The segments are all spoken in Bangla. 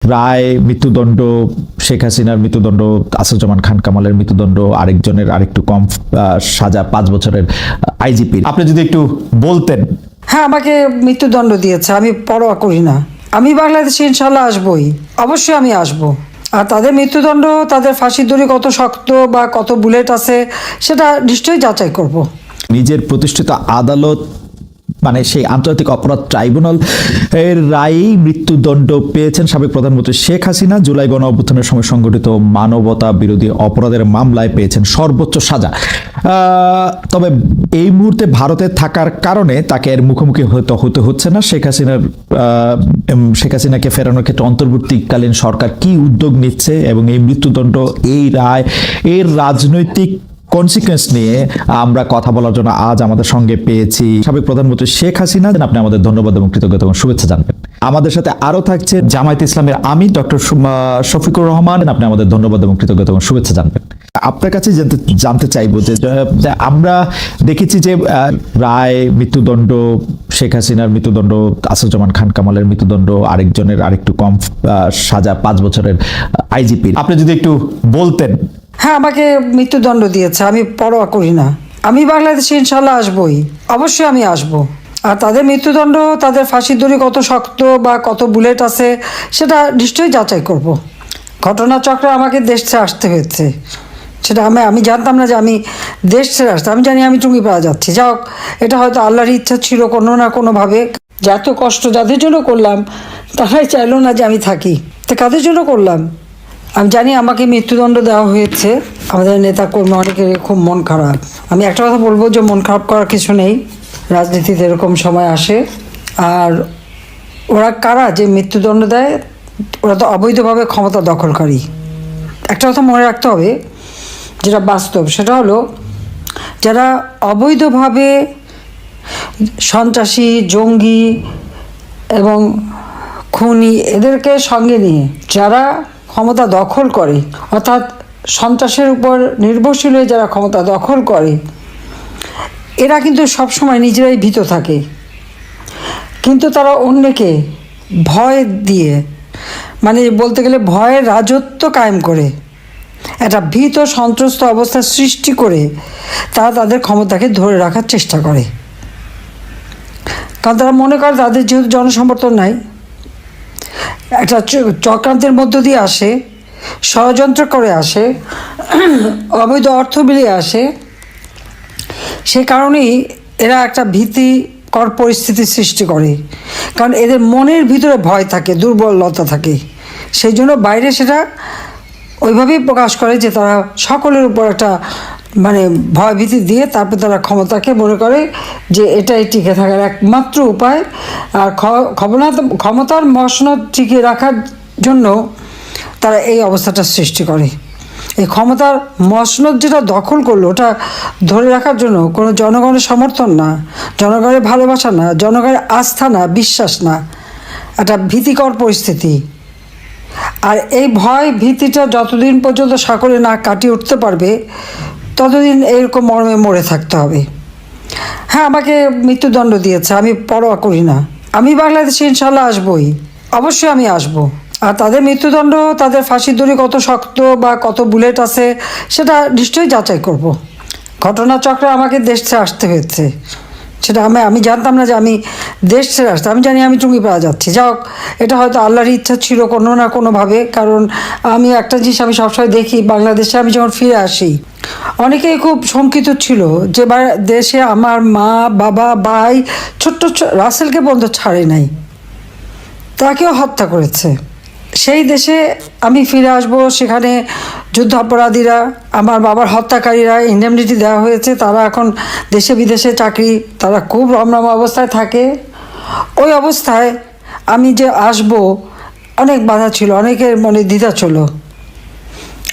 রায়, মৃত্যুদণ্ড, শেখ হাসিনার মৃত্যুদণ্ড, আসাদুজ্জামান খান কামালের মৃত্যুদণ্ড, আরেকজনের আরেকটু কম সাজা 5 বছরের আইজিপি। আপনি যদি একটু বলতেন। হ্যাঁ, আমাকে মৃত্যুদণ্ড দিয়েছে, আমি পরোয়া করি না। আমি বাংলাদেশে ইনশাল্লাহ আসবই, অবশ্যই আমি আসব। আর তাদের মৃত্যুদণ্ড, তাদের ফাঁসির দড়ি কত শক্ত বা কত বুলেট আছে সেটা নিশ্চয়ই যাচাই করব। নিজের প্রতিষ্ঠিত আদালত মানে সেই আন্তর্জাতিক অপরাধ ট্রাইব্যুনাল এর রায়ে মৃত্যুদণ্ড পেয়েছেন সাবেক প্রধানমন্ত্রী শেখ হাসিনা। জুলাই গণ অভ্যুত্থানের সময় সংঘটিত মানবতা বিরোধী অপরাধের মামলায় পেয়েছেন সর্বোচ্চ সাজা। তবে এই মুহূর্তে ভারতে থাকার কারণে তাকে এর মুখোমুখি হতে হচ্ছে না। শেখ হাসিনাকে ফেরানোর ক্ষেত্রে অন্তর্বর্তীকালীন সরকার কি উদ্যোগ নিচ্ছে এবং এই মৃত্যুদণ্ড, এই রায়, এর রাজনৈতিক কনসিকুয়েন্স নিয়ে আমরা কথা বলার জন্য আজ আমাদের সঙ্গে পেয়েছি সাবেক প্রধানমন্ত্রী শেখ হাসিনা। আপনি আমাদের ধন্যবাদ এবং কৃতজ্ঞতা এবং শুভেচ্ছা জানবেন। আমাদের সাথে আরো থাকছে জামায়াতে ইসলামের আমির ডক্টর শফিকুর রহমান। আপনি আমাদের ধন্যবাদ এবং কৃতজ্ঞতা এবং শুভেচ্ছা জানবেন। আপনার কাছে জানতে চাইবো যে আমরা দেখেছি যে রায়, মৃত্যুদণ্ড, শেখ হাসিনার মৃত্যুদণ্ড, আসাদুজ্জামান খান কামালের মৃত্যুদণ্ড, আরেকজনের আরেকটু কম সাজা 5 বছরের আইজিপি। আপনি যদি একটু বলতেন। হ্যাঁ, আমাকে মৃত্যুদণ্ড দিয়েছে, আমি পরোয়া করি না। আমি বাংলাদেশে ইনশাল্লাহ আসবই, অবশ্যই আমি আসব। আর তাদের মৃত্যুদণ্ড, তাদের ফাঁসির দড়ি কত শক্ত বা কত বুলেট আছে সেটা নিশ্চয়ই যাচাই করব। ঘটনাচক্রে আমাকে দেশ ছেড়ে আসতে হয়েছে, সেটা আমি জানতাম না যে আমি দেশ ছেড়ে আসতে। আমি জানি আমি টুঙ্গিপাড়া যাচ্ছি। যাই হোক, এটা হয়তো আল্লাহর ইচ্ছা ছিল কোনো না কোনোভাবে। যে এত কষ্ট যাদের জন্য করলাম তারাই চাইলো না যে আমি থাকি, তা কাদের জন্য করলাম। আমি জানি আমাকে মৃত্যুদণ্ড দেওয়া হয়েছে। আমাদের নেতা কর্মী অনেকের খুব মন খারাপ। আমি একটা কথা বলবো যে মন খারাপ করার কিছু নেই, রাজনীতিতে এরকম সময় আসে। আর ওরা কারা যে মৃত্যুদণ্ড দেয়, ওরা তো অবৈধভাবে ক্ষমতা দখলকারী। একটা কথা মনে রাখতে হবে, যেটা বাস্তব, সেটা হলো যারা অবৈধভাবে সন্ত্রাসী, জঙ্গি এবং খুনি এদেরকে সঙ্গে নিয়ে যারা ক্ষমতা দখল করে, অর্থাৎ সন্ত্রাসের উপর নির্ভরশীল হয়ে যারা ক্ষমতা দখল করে, এরা কিন্তু সবসময় নিজেরাই ভীত থাকে। কিন্তু তারা অন্যকে ভয় দিয়ে, মানে বলতে গেলে ভয়ের রাজত্ব কায়েম করে, একটা ভীত সন্ত্রস্ত অবস্থা সৃষ্টি করে তারা তাদের ক্ষমতাকে ধরে রাখার চেষ্টা করে। কারণ তারা মনে করে তাদের যেহেতু জনসমর্থন নাই, একটা চক্রান্তের মধ্য দিয়ে আসে, ষড়যন্ত্র করে আসে, অবৈধ অর্থ বিলিয়ে আসে, সে কারণেই এরা একটা ভীতিকর পরিস্থিতি সৃষ্টি করে। কারণ এদের মনের ভিতরে ভয় থাকে, দুর্বলতা থাকে, সেই জন্য বাইরে সেটা ওইভাবেই প্রকাশ করে যে তারা সকলের উপর একটা মানে ভয় ভীতি দিয়ে তারপর তারা ক্ষমতাকে মনে করে যে এটাই টিকে থাকার একমাত্র উপায়। আর ক্ষমতার মসনদ টিকিয়ে রাখার জন্য তারা এই অবস্থাটা সৃষ্টি করে। এই ক্ষমতার মসনদ যেটা দখল করলো, ওটা ধরে রাখার জন্য কোনো জনগণের সমর্থন না, জনগণের ভালোবাসা না, জনগণের আস্থা না, বিশ্বাস না, একটা ভীতিকর পরিস্থিতি। আর এই ভয় ভীতিটা যতদিন পর্যন্ত সকলে না কাটিয়ে উঠতে পারবে ততদিন এরকম মর্মে মরে থাকতে হবে। হ্যাঁ, আমাকে মৃত্যুদণ্ড দিয়েছে, আমি পরোয়া করি না। আমি বাংলাদেশে ইনশাল্লাহ আসবই, অবশ্যই আমি আসব। আর তাদের মৃত্যুদণ্ড, তাদের ফাঁসির দড়ি কত শক্ত বা কত বুলেট আছে সেটা নিশ্চয়ই যাচাই করব। ঘটনাচক্রে আমাকে দেশ ছেড়ে আসতে হয়েছে, সেটা আমি জানতাম না যে আমি দেশ ছেড়ে আসতে। আমি জানি আমি টুঙ্গিপাড়া যাচ্ছি। যাই হোক, এটা হয়তো আল্লাহর ইচ্ছা ছিল কোনো না কোনোভাবে। কারণ আমি একটা জিনিস আমি সবসময় দেখি, বাংলাদেশে আমি যখন ফিরে আসি অনেকেই খুব শঙ্কিত ছিল যে দেশে আমার মা, বাবা, ভাই, ছোট্ট রাসেলকে পর্যন্ত ছাড়ে নাই, তাকেও হত্যা করেছে। সেই দেশে আমি ফিরে আসব, সেখানে যুদ্ধাপরাধীরা, আমার বাবার হত্যাকারীরা ইন্ডেমনিটি দেওয়া হয়েছে, তারা এখন দেশে বিদেশে চাকরি, তারা খুব রমরমা অবস্থায় থাকে। ওই অবস্থায় আমি যে আসব, অনেক বাধা ছিল, অনেকের মনে দ্বিধা ছিল।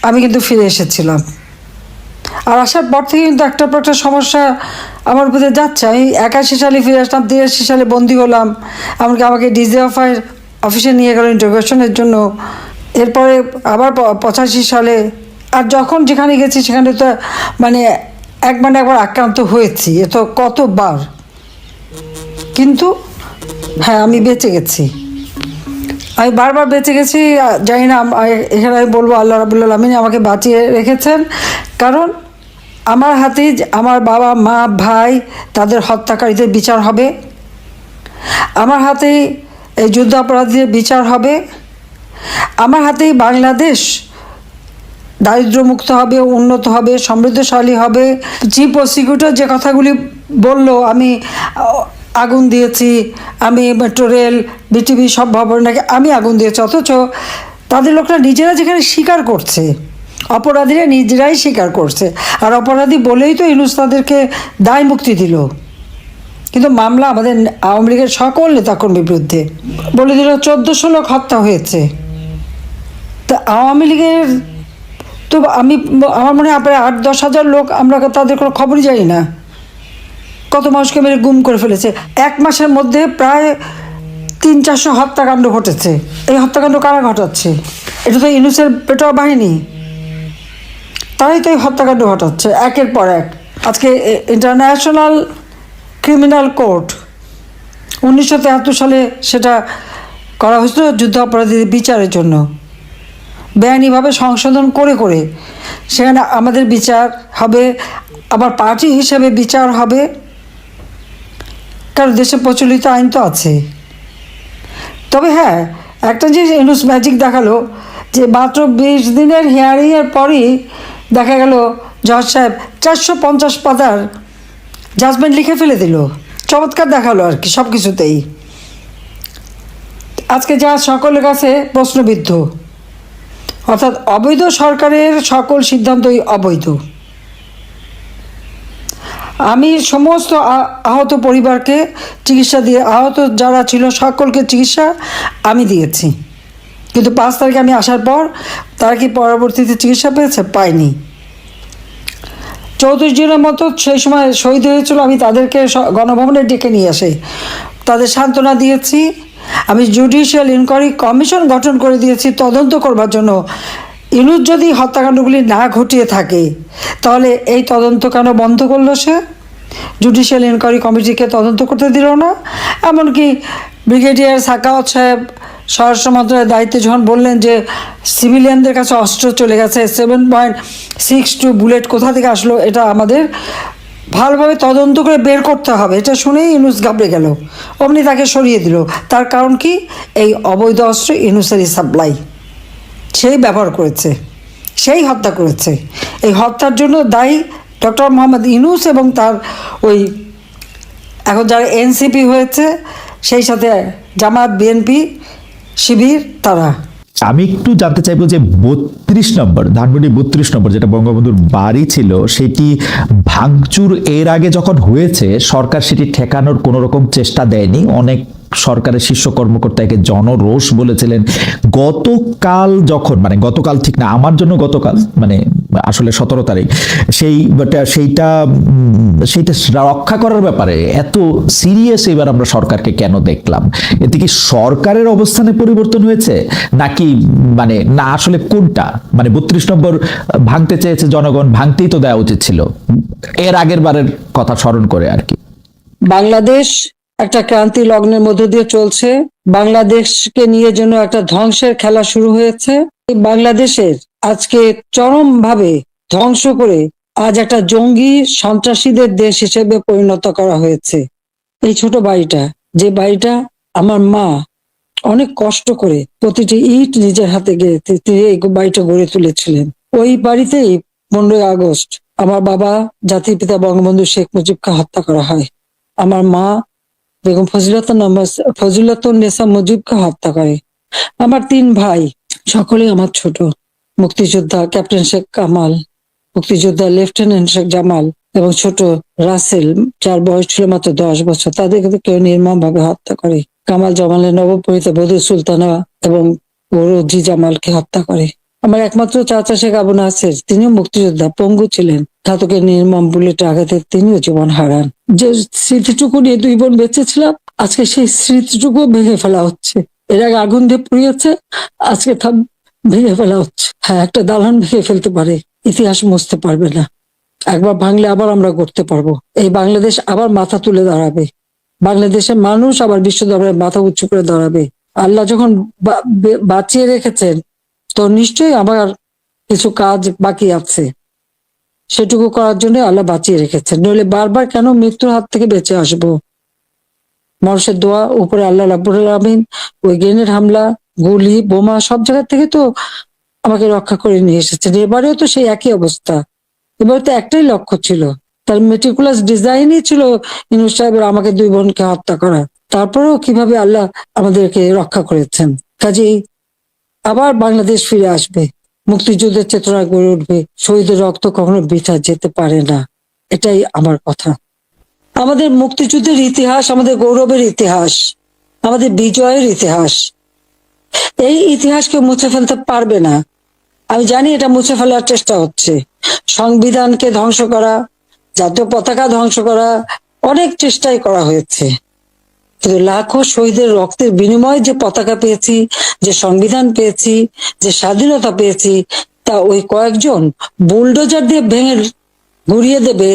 আমি কিন্তু ফিরে এসেছিলাম। আর আসার পর থেকে কিন্তু একটার পর একটা সমস্যা আমার উপরে যাচ্ছে। আমি 81 সালে ফিরে আসলাম, 83 সালে বন্দি হলাম, এমনকি আমাকে অফিসে নিয়ে গেল ইন্টারোগেশনের জন্য। এরপরে আবার 85 সালে, আর যখন যেখানে গেছি সেখানে তো মানে একবার আক্রান্ত হয়েছি, এ তো কতবার। কিন্তু হ্যাঁ, আমি বেঁচে গেছি। আমি বারবার বেঁচে গেছি, জানি না এখানে আমি বলবো আল্লাহ রাব্বুল আলামিন আমাকে বাঁচিয়ে রেখেছেন, কারণ আমার হাতেই আমার বাবা মা ভাই তাদের হত্যাকারীদের বিচার হবে, আমার হাতেই এই যুদ্ধাপরাধীদের বিচার হবে, আমার হাতেই বাংলাদেশ দারিদ্র্যমুক্ত হবে, উন্নত হবে, সমৃদ্ধশালী হবে। চিফ প্রসিকিউটর যে কথাগুলি বলল, আমি আগুন দিয়েছি, আমি মেট্রো রেল বিটিভি সব ভবন নাকি আমি আগুন দিয়েছি, অথচ তাদের লোকরা নিজেরা যেখানে স্বীকার করছে, অপরাধীরা নিজেরাই স্বীকার করছে, আর অপরাধী বলেই তো ইউনূস তাদেরকে দায় মুক্তি দিল। কিন্তু মামলা আমাদের আওয়ামী লীগের সকল নেতাকর্মীর বিরুদ্ধে, বলে দিল 1400 লোক হত্যা হয়েছে। তা আওয়ামী লীগের তো আমার মনে হয় প্রায় 8-10 হাজার লোক, আমরা তাদের কোনো খবরই জানি না, কত মানুষকে মেরে গুম করে ফেলেছে। 1 মাসের মধ্যে প্রায় 300-400 হত্যাকাণ্ড ঘটেছে। এই হত্যাকাণ্ড কারা ঘটাচ্ছে? এটা তো ইউনূসের পেটোয়া বাহিনী, তারাই তো এই হত্যাকাণ্ড ঘটাচ্ছে একের পর এক। আজকে ইন্টারন্যাশনাল ক্রিমিনাল কোর্ট 1973 সালে সেটা করা হয়েছিল যুদ্ধ অপরাধীদের বিচারের জন্য, বেআইনিভাবে সংশোধন করে করে সেখানে আমাদের বিচার হবে, আবার পার্টি হিসেবে বিচার হবে, কারণ দেশে প্রচলিত আইন তো আছে। তবে হ্যাঁ, একটা জিনিস ইউনূস ম্যাজিক দেখালো যে মাত্র 20 দিনের হিয়ারিংয়ের পরই দেখা গেল জজ সাহেব 450 পাতার জাজমেন্ট লিখে ফেলে দিল। চমৎকার দেখালো আর কি সব কিছুতেই। আজকে যা সকলের কাছে প্রশ্নবিদ্ধ, অর্থাৎ অবৈধ সরকারের সকল সিদ্ধান্তই অবৈধ। আমি সমস্ত আহত পরিবারকে চিকিৎসা দিয়ে, আহত যারা ছিল সকলকে চিকিৎসা আমি দিয়েছি, কিন্তু 5 তারিখে আমি আসার পর তারা কি পরবর্তীতে চিকিৎসা পেয়েছে? পায়নি। 34 জনের মতো সেই সময় শহীদ হয়েছিল, আমি তাদেরকে গণভবনে ডেকে নিয়ে আসে তাদের সান্ত্বনা দিয়েছি। আমি জুডিশিয়াল ইনকোয়ারি কমিশন গঠন করে দিয়েছি তদন্ত করবার জন্য। ইউনূস যদি হত্যাকাণ্ডগুলি না ঘটিয়ে থাকে তাহলে এই তদন্ত কেন বন্ধ করলো সে? জুডিশিয়াল ইনকোয়ারি কমিটিকে তদন্ত করতে দিল না। এমনকি ব্রিগেডিয়ার সাখাওয়াত সাহেব স্বরাষ্ট্র মন্ত্রণালয়ের দায়িত্বে যখন বললেন যে সিভিলিয়ানদের কাছে অস্ত্র চলে গেছে, 7.62 বুলেট কোথা থেকে আসলো, এটা আমাদের ভালোভাবে তদন্ত করে বের করতে হবে, এটা শুনেই ইউনূস ঘাবড়ে গেল, অমনি তাকে সরিয়ে দিল। তার কারণ কি? এই অবৈধ অস্ত্র ইউনূসেরই সাপ্লাই, সেই ব্যবহার করেছে, সেই হত্যা করেছে। এই হত্যার জন্য দায়ী ডক্টর মোহাম্মদ ইউনূস এবং তার ওই এখন যারা এনসিপি হয়েছে, সেই সাথে জামাত, বিএনপি, শিবির, তারা। আমি একটু জানতে চাইবো যে 32 নম্বর ধানমন্ডি 32 নম্বর যেটা বঙ্গবন্ধুর বাড়ি ছিল, সেটি ভাঙচুর এর আগে যখন হয়েছে সরকার সেটি ঠেকানোর কোনো রকম চেষ্টা দেয়নি। অনেক সরকারের শীর্ষ কর্মকর্তা একে জনরোষ বলেছিলেন। গতকাল যখন, মানে গতকাল ঠিক না, আমার জন্য গতকাল মানে আসলে 17 তারিখ, সেইটা রক্ষা করার ব্যাপারে এত সিরিয়াস এবার আমরা সরকারকে কেন দেখলাম? এতে কি সরকারের অবস্থানে পরিবর্তন হয়েছে নাকি মানে না, আসলে কোনটা? মানে 32 নম্বর ভাঙতে চেয়েছে জনগণ, ভাঙতেই তো দেওয়া উচিত ছিল এর আগের বারের কথা স্মরণ করে আর কি। বাংলাদেশ একটা ক্রান্তি লগ্নের মধ্য দিয়ে চলছে। বাংলাদেশকে নিয়ে যেন একটা ধ্বংসের খেলা শুরু হয়েছে। বাংলাদেশের আজকে চরমভাবে ধ্বংস করে আজ একটা জঙ্গি সন্ত্রাসীদের দেশ হিসেবে পরিণত করা হয়েছে। এই ছোট বাড়িটা, যে বাড়িটা আমার মা অনেক কষ্ট করে প্রতিটি ইট নিজের হাতে গেড়ে তিনি এই বাড়িটা গড়ে তুলেছিলেন। ওই বাড়িতেই 15ই আগস্ট আমার বাবা জাতির পিতা বঙ্গবন্ধু শেখ মুজিবকে হত্যা করা হয়। আমার মা বেগম ফজিলাতুন্নেসা মুজিবকে হত্যা করে। আমার 3 ভাই, সকলে আমার ছোট। মুক্তিযোদ্ধা ক্যাপ্টেন শেখ কামাল, মুক্তিযোদ্ধা লেফটেন্যান্ট শেখ জামাল এবং ছোট রাসেল, যার বয়স ছিল মাত্র 10 বছর, তাদেরকে কেউ নির্মম ভাবে হত্যা করে। কামাল জামালের নবপরিণীতা বধূ সুলতানা এবং রোজি জামালকে হত্যা করে। আমার একমাত্র চাচা শেখ আবু নাসের, তিনিও মুক্তিযোদ্ধা, পঙ্গু ছিলেন, ঘাতকের নির্মম বুলেটে আঘাতে তিনিও জীবন হারান। যে স্মৃতিটুকু নিয়ে 2 বোন বেঁচে ছিলাম, আজকে সেই স্মৃতিটুকু ভেঙে ফেলা হচ্ছে। এর আগে আগুন দিয়ে পুড়িয়েছে, আজকে তা ভেঙে ফেলা হচ্ছে। হ্যাঁ, একটা দালান ভেঙে ফেলতে পারে, ইতিহাস মুছতে পারবে না। একবার ভাঙলে আবার আমরা গড়তে পারবো। এই বাংলাদেশ আবার মাথা তুলে দাঁড়াবে, বাংলাদেশের মানুষ আবার বিশ্ব দরবারে মাথা উঁচু করে দাঁড়াবে। আল্লাহ যখন বাঁচিয়ে রেখেছেন, তো নিশ্চয়ই আমার কিছু কাজ বাকি আছে, সেটুকু করার জন্য আল্লাহ বাঁচিয়ে রেখেছেন। নইলে বারবার কেন মৃত্যুর হাত থেকে বেঁচে আসবো? মানুষের দোয়া, উপরে আল্লাহ রাব্বুল আলামিন ওই গ্রেনেড হামলা, গুলি, বোমা সব জায়গা থেকে তো আমাকে রক্ষা করে নিয়ে এসেছেন। এবারেও তো সেই একই অবস্থা। এবার তো একটাই লক্ষ্য ছিল, তার মেটিকুলাস ডিজাইনই ছিল ইউনূস সাহেবের আমাকে 2 বোনকে হত্যা করা। তারপরেও কিভাবে আল্লাহ আমাদেরকে রক্ষা করেছেন। কাজেই আবার বাংলাদেশ ফিরে আসবে, মুক্তিযুদ্ধের চেতনা গড়ে উঠবে, শহীদের রক্ত কখনো বৃথা যেতে পারে না, এটাই আমার কথা। আমাদের মুক্তিযুদ্ধের ইতিহাস আমাদের গৌরবের ইতিহাস, আমাদের বিজয়ের ইতিহাস। এই ইতিহাসকে মুছে ফেলতে পারবে না। আমি জানি এটা মুছে ফেলার চেষ্টা হচ্ছে, সংবিধানকে ধ্বংস করা, জাতীয় পতাকা ধ্বংস করা, অনেক চেষ্টাই করা হয়েছে। কিন্তু লাখো শহীদের রক্তের বিনিময়ে যে পতাকা পেয়েছি, যে সংবিধান পেয়েছি, যে স্বাধীনতা পেয়েছি, তা ওই কয়েকজন বুলডোজার দিয়ে ভেঙে গুড়িয়ে দেবে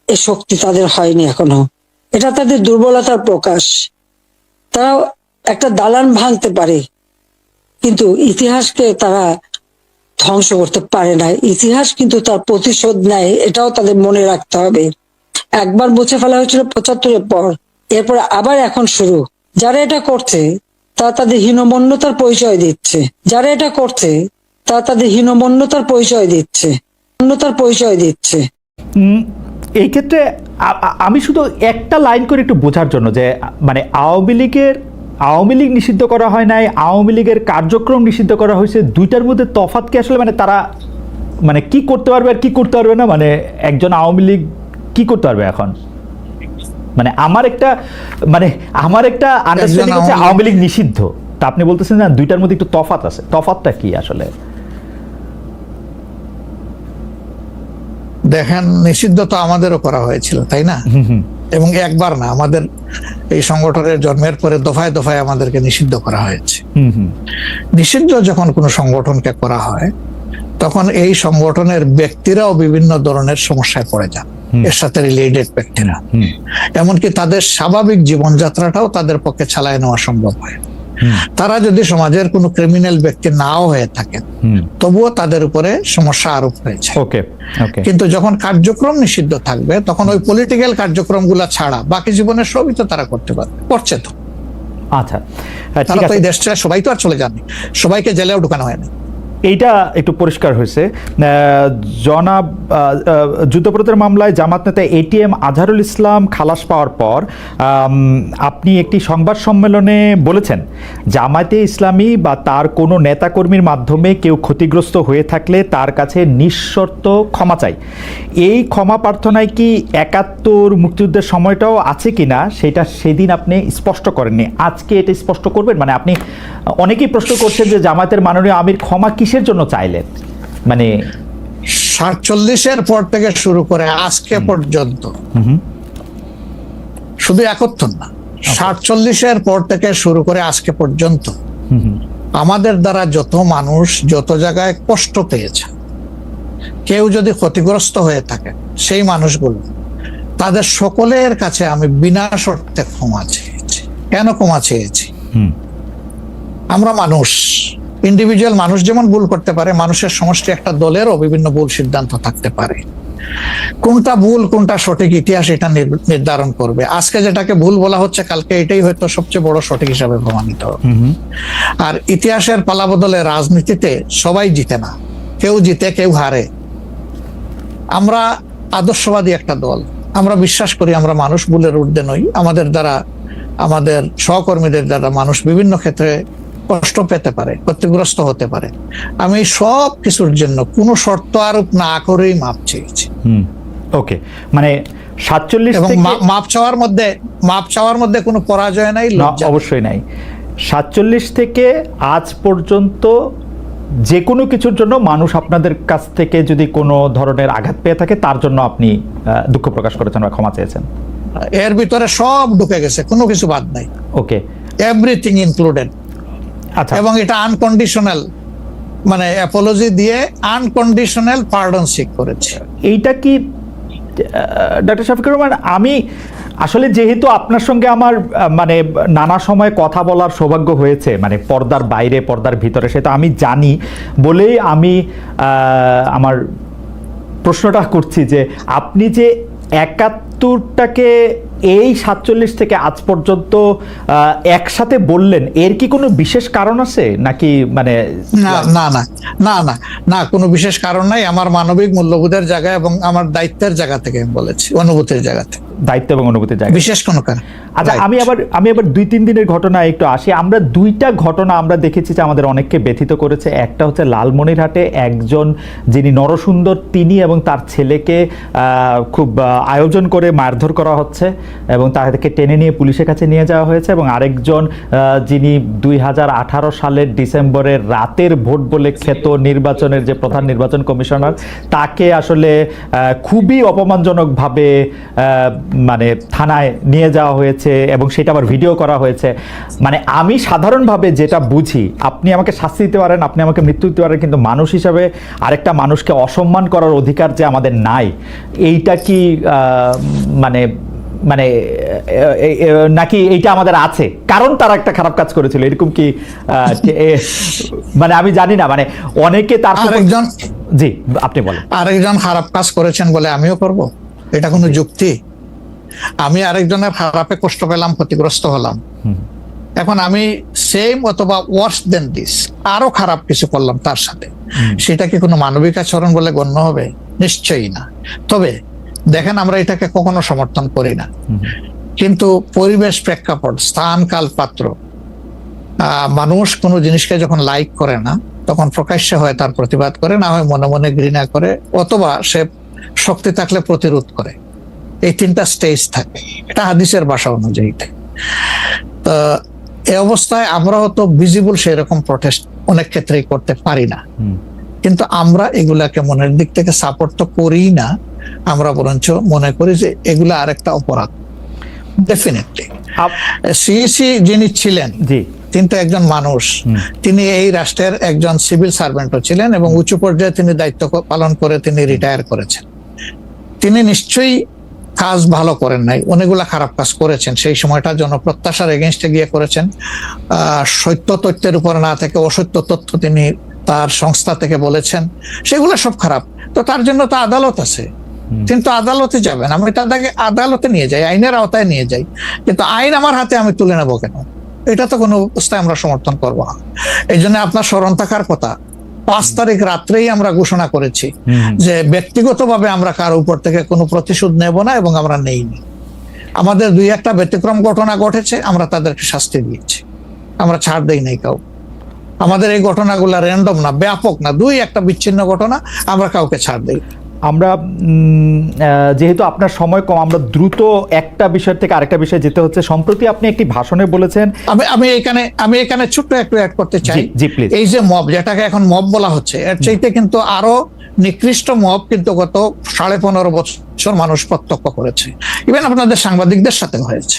এ শক্তি তাদের হয়নি এখনো। এটা তাদের দুর্বলতার প্রকাশ। তারা একটা দালান ভাঙতে পারে, কিন্তু ইতিহাসকে তারা ধ্বংস করতে পারে না। ইতিহাস কিন্তু তার প্রতিশোধ নেয়, এটাও তাদের মনে রাখতে হবে। একবার মুছে ফেলা হয়েছিল 75-এর পর, এরপর আবার এখন শুরু। যারা এটা করছে তারা তাদের হীনমন্যতার পরিচয় দিচ্ছে। যারা এটা করছে তারা তাদের হীনমন্যতার পরিচয় দিচ্ছে, পরিচয় দিচ্ছে। এই ক্ষেত্রে আমি শুধু একটা লাইন করে একটু বোঝার জন্য, যে মানে আওয়ামী লীগ নিষিদ্ধ করা হয় নাই, আওয়ামী লীগের কার্যক্রম নিষিদ্ধ করা হয়েছে, দুইটার মধ্যে তফাৎ কি আসলে? মানে তারা মানে কি করতে পারবে আর কি করতে পারবে না, মানে একজন আওয়ামী লীগ কি করতে পারবে এখন? মানে আমার একটা আন্ডারস্ট্যান্ডিং হচ্ছে আওয়ামী লীগ নিষিদ্ধ, তা আপনি বলতেছেন না দুইটার মধ্যে একটু তফাৎ আছে। তফাৎটা কি আসলে? দেখেন, নিষিদ্ধ তো আমাদেরও করা হয়েছিল, তাই না? এবং একবার না, আমাদের এই সংগঠনের জন্মের পরে দফায় দফায় আমাদেরকে নিষিদ্ধ করা হয়েছে। নিষিদ্ধ যখন কোনো সংগঠনকে করা হয়, তখন এই সংগঠনের ব্যক্তিরাও বিভিন্ন ধরনের সমস্যায় পড়ে যান, এর সাথে রিলেটেড ব্যক্তিরা। এমনকি তাদের স্বাভাবিক জীবনযাত্রাটাও তাদের পক্ষে চালায় নেওয়া সম্ভব হয়। তারা যদি সমাজের কোনো ক্রিমিনাল ব্যক্তি নাও হয়ে থাকেন, তবুও তাদের উপরে সমস্যা আরোপ হয়েছে। কিন্তু যখন কার্যক্রম নিষিদ্ধ থাকবে, তখন ওই পলিটিক্যাল কার্যক্রমগুলো ছাড়া বাকি জীবনের সবই তো তারা করতে পারবে, করছে তো। আচ্ছা, তারা তো এই দেশটা সবাই তো আর চলে যাননি, সবাইকে জেলেও ঢুকানো হয়নি। এইটা একটু পরিষ্কার হয়েছে। জনাব যুদ্ধপরাধের মামলায় জামাত নেতা এটিএম আজহারুল ইসলাম খালাস পাওয়ার পর আপনি একটি সংবাদ সম্মেলনে বলেছেন, জামায়াতে ইসলামী বা তার কোনো নেতাকর্মীর মাধ্যমে কেউ ক্ষতিগ্রস্ত হয়ে থাকলে তার কাছে নিঃশর্ত ক্ষমা চাই। এই ক্ষমা প্রার্থনায় কি ৭১ মুক্তিযুদ্ধের সময়টাও আছে কিনা সেটা সেদিন আপনি স্পষ্ট করেননি, আজকে এটা স্পষ্ট করবেন? মানে আপনি, অনেকেই প্রশ্ন করছেন যে জামায়াতের মাননীয় আমির ক্ষমা কিসের জন্য চাইলেন? মানে ৪৭-এর পর থেকে শুরু করে আজকে পর্যন্ত, শুধু ৭১ না, ৪৭-এর পর থেকে শুরু করে আজকে পর্যন্ত আমাদের দ্বারা যত মানুষ যত জায়গায় কষ্ট পেয়েছে, কেউ যদি ক্ষতিগ্রস্ত হয়ে থাকে, সেই মানুষগুলো, তাদের সকলের কাছে আমি বিনা শর্তে ক্ষমা চেয়েছি। কেন ক্ষমা চেয়েছি? আমরা মানুষ, ইন্ডিভিজুয়াল মানুষ যেমন ভুল করতে পারে, মানুষের সমষ্টি একটা দলেরও বিভিন্ন ভুল সিদ্ধান্ত থাকতে পারে। কোনটা ভুল কোনটা সঠিক ইতিহাস এটা নির্ধারণ করবে। আজকে যেটাকে ভুল বলা হচ্ছে, কালকে এটাই হয়তো সবচেয়ে বড় সঠিক হিসাবে প্রমাণিত হবে। আর ইতিহাসের পালাবদলে রাজনীতিতে সবাই জিতে না, কেউ জিতে কেউ হারে। আমরা আদর্শবাদী একটা দল, আমরা বিশ্বাস করি আমরা মানুষ, ভুলের ঊর্ধ্বে নই। আমাদের দ্বারা, আমাদের সহকর্মীদের দ্বারা মানুষ বিভিন্ন ক্ষেত্রে কষ্ট পেতে পারে, ক্ষতিগ্রস্ত হতে পারে। আমি সব কিছুর জন্য কোনো শর্ত আরোপ না করেই মাপ চেয়েছি। ওকে, মানে ৪৭ এবং মাপ চাওয়ার মধ্যে কোনো পরাজয় নাই, অবশ্যই নাই। ৪৭ থেকে আজ পর্যন্ত যে কোনো কিছুর জন্য মানুষ আপনাদের কাছ থেকে যদি কোনো ধরনের আঘাত পেয়ে থাকে, তার জন্য আপনি দুঃখ প্রকাশ করেছেন বা ক্ষমা চেয়েছেন। এর ভিতরে সব ঢুকে গেছে, কোনো কিছু বাদ নাই। ওকে, এভরিথিং ইনক্লুডেড। আচ্ছা, এবং এটা আনকন্ডিশনাল, মানে অ্যাপোলজি দিয়ে আনকন্ডিশনাল পার্ডন সিক করেছে। এইটা কি ডক্টর শফিকুর রহমান, আসলে যেহেতু আপনার সঙ্গে আমার মানে নানা সময় কথা বলার সৌভাগ্য হয়েছে, মানে পর্দার বাইরে পর্দার ভিতরে, সেটা আমি জানি বলেই আমি আমার প্রশ্নটা করছি যে আপনি যে ৭১টাকে এই ৪৭ থেকে আজ পর্যন্ত একসাথে বললেন, এর কি কোনো বিশেষ কারণ আছে নাকি? মানে না না না না না না, কোনো বিশেষ কারণ নাই। আমার মানবিক মূল্যবোধের জায়গা এবং আমার দায়িত্বের জায়গা থেকে আমি বলেছি, অনুভূতির জায়গা থেকে, দায়িত্ব এবং অনুভূতির জায়গা, বিশেষ কোনো কারণ। আচ্ছা, আমি আবার ২-৩ দিনের ঘটনা একটু আসি। আমরা দুইটা ঘটনা আমরা দেখেছি যে আমাদের অনেককে ব্যথিত করেছে। একটা হচ্ছে লালমনিরহাটে একজন যিনি নরসুন্দর, তিনি এবং তার ছেলেকে খুব আয়োজন করে মারধর করা হচ্ছে এবং তাদেরকে টেনে নিয়ে পুলিশের কাছে নিয়ে যাওয়া হয়েছে। এবং আরেকজন যিনি ২০১৮ সালের ডিসেম্বরের রাতের ভোট বলে খ্যাত নির্বাচনের যে প্রধান নির্বাচন কমিশনার, তাকে আসলে খুবই অপমানজনকভাবে মানে থানায় নিয়ে যাওয়া হয়েছে এবং সেটা আবার ভিডিও করা হয়েছে। মানে আমি সাধারণভাবে যেটা বুঝি, আপনি আমাকে শাস্তি দিতে পারেন, আপনি আমাকে মৃত্যু দিতে পারেন, কিন্তু মানুষ হিসাবে আরেকটা মানুষকে অসম্মান করার অধিকার যে আমাদের নাই, এইটা কি মানে মানে নাকি এইটা আমাদের আছে কারণ তারা একটা খারাপ কাজ করেছিল, এরকম কি? মানে আমি জানি না, মানে অনেকে তার আরেকজন, জি আপনি বলেন, আরেকজন খারাপ কাজ করেছেন বলে আমিও করব? এটা কোনো যুক্তি? আমি আরেকজনের খারাপে কষ্ট পেলাম, ক্ষতিগ্রস্ত হলাম, এখন আমি সেম অথবা ওয়ার্স দেন দিস আরো খারাপ কিছু করলাম তার সাথে, সেটা কি কোনো মানবিক আচরণ বলে গণ্য হবে? নিশ্চয়ই না। তবে দেখেন, আমরা এটাকে কখনো সমর্থন করি না, কিন্তু পরিবেশ, প্রেক্ষাপট, স্থান, কাল, পাত্র, মানুষ কোনো জিনিসকে যখন লাইক করে না তখন প্রকাশ্যে হয় তার প্রতিবাদ করে, না হয় মনে মনে ঘৃণা করে, অথবা সে শক্তি থাকলে প্রতিরোধ করে। এই তিনটা স্টেজ থাকে, এটা হাদিসের ভাষা অনুযায়ী। তো এই অবস্থায় আমরা হয়তো ভিজিবল সেরকম প্রটেস্ট অনেক ক্ষেত্রেই করতে পারি না, কিন্তু আমরা এগুলাকে মনের দিক থেকে সাপোর্ট তো করি না, আমরা বরঞ্চ মনে করি যে এগুলা আরেকটা অপরাধ। ডেফিনেটলি সিইসি যিনি ছিলেন, তিনি তো একজন মানুষ, তিনি এই রাষ্ট্রের একজন সিভিল সার্ভেন্টও ছিলেন এবং উঁচু পর্যায়ে তিনি দায়িত্ব পালন করে তিনি রিটায়ার করেছেন। তিনি নিশ্চয়ই কাজ ভালো করেন নাই, অনেকগুলা খারাপ কাজ করেছেন। সেই সময়টা জনপ্রত্যাশার এগেনস্টে গিয়ে করেছেন, সত্য তথ্যের উপর না থেকে অসত্য তথ্য তিনি তার সংস্থা থেকে বলেছেন, সেগুলো সব খারাপ। তো তার জন্য তো আদালত আছে, কিন্তু আদালতে যাবেন, আমি তাদেরকে আদালতে নিয়ে যাই, আইনের আওতায় নিয়ে যাই, কিন্তু আইন আমার হাতে আমি তুলে নেবো কেন? এটা তো কোনো অবস্থায় আমরা সমর্থন করবো না। এই জন্য আপনার স্মরণ থাকার কথা, ৫ তারিখ রাত্রেই আমরা ঘোষণা করেছি যে ব্যক্তিগতভাবে আমরা কারো উপর থেকে কোনো প্রতিশোধ নেব না এবং আমরা নেইনি। আমাদের ২-১টা ব্যতিক্রম ঘটনা ঘটেছে, আমরা তাদেরকে শাস্তি দিয়েছি, আমরা ছাড় দেই নাই কাউ। আমাদের এই ঘটনাগুলো র্যান্ডম না, ব্যাপক না, ২-১টা বিচ্ছিন্ন ঘটনা, আমরা কাউকে ছাড় দেই। আমরা যেহেতু আপনার সময় কম, আমরা দ্রুত একটা বিষয় থেকে আরেকটা বিষয়ে যেতে হচ্ছে। সম্প্রতি আপনি একটি ভাষণে বলেছেন, আমি এখানে ছোট্ট একটু অ্যাড করতে চাই। জি প্লিজ। এই যে মব, যেটাকে এখন মব বলা হচ্ছে, এর চাইতে কিন্তু আরো নিকৃষ্ট মব কিন্তু গত ১৫.৫ বছর মানুষ প্রত্যক্ষ করেছে। ইভেন আপনাদের সাংবাদিকদের সাথে হয়েছে,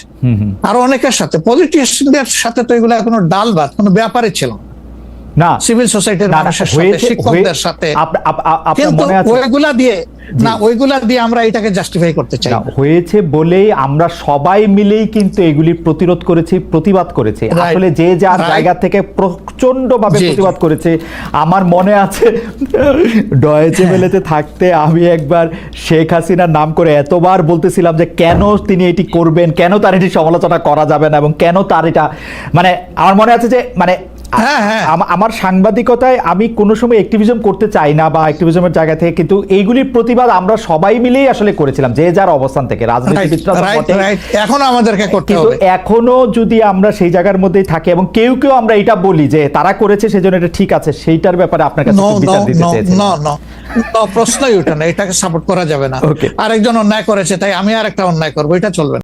আরো অনেকের সাথে, পলিটিশিয়ানদের সাথে তো এগুলো কোনো ডাল ভাত, কোনো ব্যাপারই ছিল না, সিভিল সোসাইটির মানুষের সাথে, শিক্ষকদের সাথে। কিন্তু ওইগুলা দিয়ে আমরা এটাকে জাস্টিফাই করতে চাই। হয়েছে বলেই আমরা সবাই মিলেই কিন্তু এগুলি প্রতিরোধ করেছি, প্রতিবাদ করেছি। আসলে যে যার জায়গা থেকে প্রচন্ড ভাবে প্রতিবাদ করেছে। আমার মনে আছে ডয়েচে ভেলেতে থাকতে আমি একবার শেখ হাসিনার নাম করে এতবার বলতেছিলাম যে কেন তিনি এটি করবেন, কেন তার এটি সমালোচনা করা যাবে না, এবং কেন তার এটা, মানে আমার মনে আছে যে মানে আমার সাংবাদিকতায় আমি কোনো সময় অ্যাক্টিভিজম করতে চাই না বা অ্যাক্টিভিজমের জায়গা থেকে, কিন্তু এইগুলির প্রতিবাদ আমরা সবাই মিলেই আসলে করেছিলাম, যে যার অবস্থান থেকে। রাজনীতিবিদরা এখনো আমাদেরকে করতে হবে, এখনো যদি আমরা সেই জায়গার মধ্যেই থাকি এবং কেউ কেউ আমরা এটা বলি যে তারা করেছে সেজন্য এটা ঠিক আছে, সেইটার ব্যাপারে আপনার কাছে বিচার দিতে চাইছি। প্রশ্নই ওঠে না, এটাকে সাপোর্ট করা যাবে না। আরেকজন অন্যায় করেছে তাই আমি আরেকটা অন্যায় করবো, এটা চলবে না।